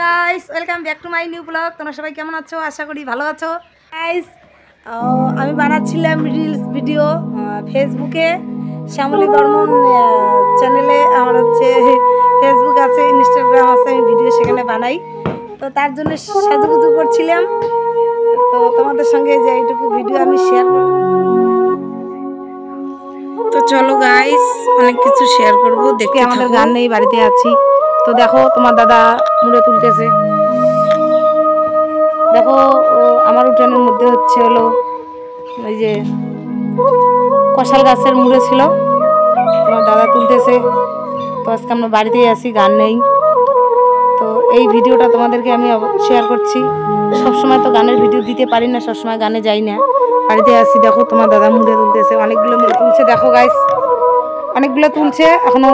Guys, welcome back to my new blog. তোমরা সবাই কেমন আছো? আশা করি ভালো আছো। গাইস, আমি বানাচ্ছিলাম রিলস ভিডিও ফেসবুকে, শ্যামলী বর্মন চ্যানেলে। আমার হচ্ছে ফেসবুক আছে, ইনস্টাগ্রাম আছে, আমি ভিডিও সেখানে বানাই। তো তার জন্য সাজুগুজু করছিলাম। তো তোমাদের সঙ্গে যে এইটুকু ভিডিও আমি শেয়ার করব। তো চলো গাইস, অনেক কিছু শেয়ার করবো, দেখতে আমাদের গান নেই, বাড়িতে আছি। তো দেখো তোমার দাদা মুড়ে তুলতেছে। দেখো আমার উঠানের মধ্যে হচ্ছে হলো ওই যে কষাল গাছের মুড়ে ছিল, তোমার দাদা তুলতেছে। তো আজকে আমরা বাড়িতেই আছি, গান নেই। তো এই ভিডিওটা তোমাদেরকে আমি শেয়ার করছি। সবসময় তো গানের ভিডিও দিতে পারি না, সবসময় গানে যাই না, বাড়িতে আছি। দেখো তোমার দাদা মুড়ে তুলতেছে, অনেকগুলো মুড়ে তুলছে। দেখো গাইস, অনেকগুলো তুলছে এখনো।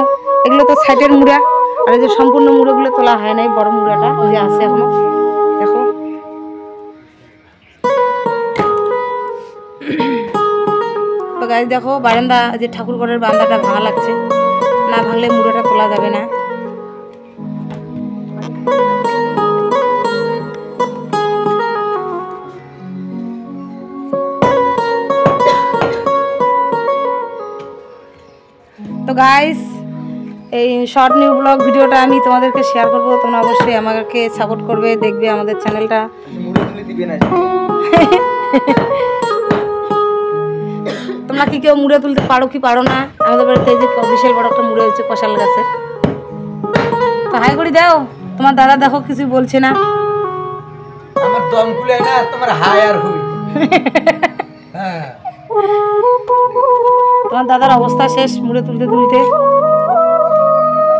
এগুলো তো সাইডের মুড়া, আর এই যে সম্পূর্ণ মুড়োগুলো তোলা হয় নাই, বড় মুড়াটা যে আছে এখনো। দেখো তো গাইস, দেখো বারান্দা যে ঠাকুর ঘরের বারান্দাটা ভাঙা লাগছে, না ভাঙলে মুড়োটা তোলা যাবে না। তো গাইস, এই শর্ট নিউ ব্লগ ভিডিওটা আমি তোমাদেরকে শেয়ার করবো। তোমরা অবশ্যই আমাকে সাপোর্ট করবে, দেখবে আমাদের চ্যানেলটা। তোমরা কি কেউ মুড়ে তুলতে পারো কি পারো না? আমাদের বাড়িতে এই যে বিশাল বড় একটা মুড়ে হয়েছে কষাল গাছের। তো হাই করে দাও। তোমার দাদা দেখো কিছু বলছে না। আমার দম কুলায় না, তোমার হাই আর হই। হ্যাঁ, তোমার দাদার অবস্থা শেষ মুড়ে তুলতে তুলতে।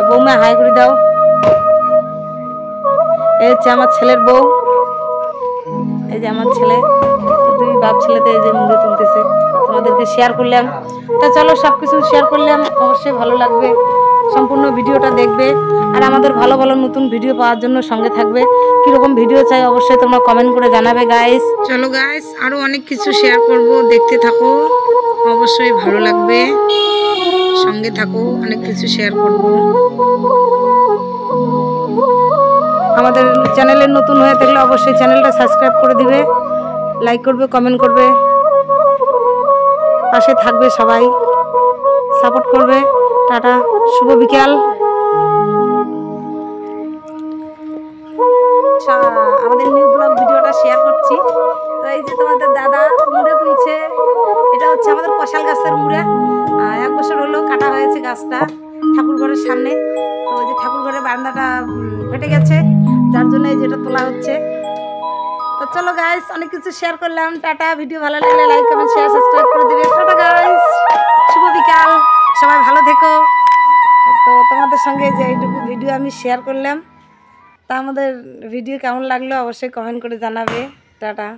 বৌমা হাই করে দাও। এই হচ্ছে আমার ছেলের বউ, এই যে আমার ছেলে, দুই বাপ ছেলেতে এই যে মুড়ে তুলতেছে। তোমাদেরকে শেয়ার করলাম। তা চলো, সব কিছু শেয়ার করলাম, অবশ্যই ভালো লাগবে। সম্পূর্ণ ভিডিওটা দেখবে, আর আমাদের ভালো ভালো নতুন ভিডিও পাওয়ার জন্য সঙ্গে থাকবে। কীরকম ভিডিও চাই অবশ্যই তোমরা কমেন্ট করে জানাবে গাইস। চলো গাইস, আরও অনেক কিছু শেয়ার করব, দেখতে থাকো, অবশ্যই ভালো লাগবে। সঙ্গে থাকো, অনেক কিছু শেয়ার করব। আমাদের চ্যানেলে নতুন হয়ে থাকলে অবশ্যই চ্যানেলটা সাবস্ক্রাইব করে দিবে, লাইক করবে, কমেন্ট করবে, পাশে থাকবে, সবাই সাপোর্ট করবে। টাটা, শুভ বিকাল। আমাদের নিউ ব্লগ ভিডিওটা শেয়ার করছি। তো এই যে তোমাদের দাদা মুড়ে তুলছে, এটা হচ্ছে আমাদের কষাল গাছের মুড়া। 1 বছর হলো কাটা হয়েছে গাছটা ঠাকুর ঘরের সামনে। তো ওই যে ঠাকুর ঘরের বারান্দাটা ফেটে গেছে, যার জন্য এই যেটা তোলা হচ্ছে। তো চলো গাইস, অনেক কিছু শেয়ার করলাম। টাটা, ভিডিও ভালো লাগলে লাইক কমেন্ট শেয়ার সাবস্ক্রাইব করে দেবে। টাটা গাইস, শুভ বিকাল, সবাই ভালো থেকো। তো তোমাদের সঙ্গে যে এইটুকু ভিডিও আমি শেয়ার করলাম, তা আমাদের ভিডিও কেমন লাগলো অবশ্যই কমেন্ট করে জানাবে। টাটা।